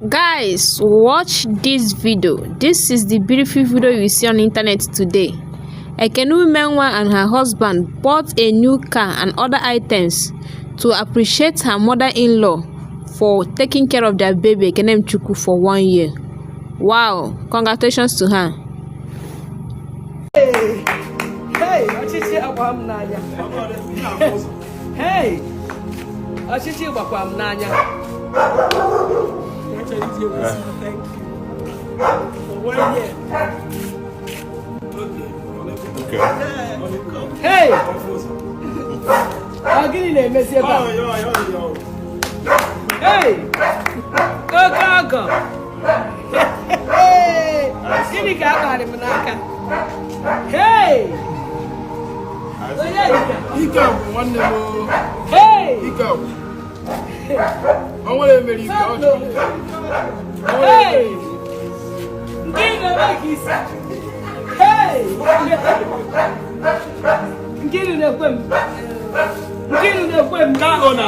Guys, watch this video. This is the beautiful video you see on the internet today. Ekene Umenwa and her husband bought a new car and other items to appreciate her mother-in-law for taking care of their baby Ekene Umenwa for 1 year. Wow, congratulations to her. Hey, ọchịchị agba m n'anya. Hey, ọchịchị gbakwa m n'anya. Thank you for 1 year. Okay. Hey, ọ gịnị na-emezi ebe a? Hey, oke ọgọ. Hey, gịnị ka akparị m n'aka? Hey. Ike nwanne m. Hey! Ike. O nwere mere ike ọ dị. Hey! Nke na-eme isi. Hey! Nke na-ekwe m. Nke na-ekwe m. Ka ọ na.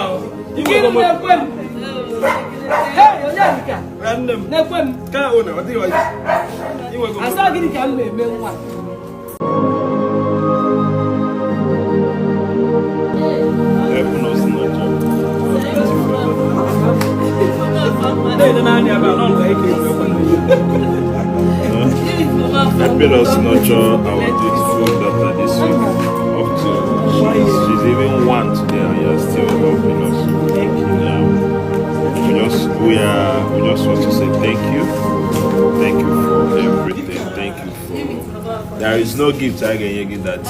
Nke na-ekwe m. Hey, onye dịka. Nwanne m. Na-ekwe m. Ka ọ na, ọ dịghị ọyị. Iwe go. Asa gịnị ka m na-eme nwa? Helping us nurture our beautiful daughter this week. Up to she's even 1 today, and you're still helping us. Thank you. We just want to say thank you for everything. Thank you for. There is no gift I can give that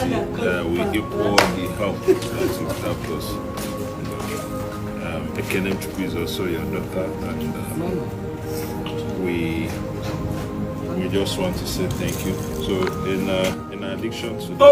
will equal the help that you've helped us. Ekene Umenwa is also your daughter, and we just want to say thank you. So in addition to that,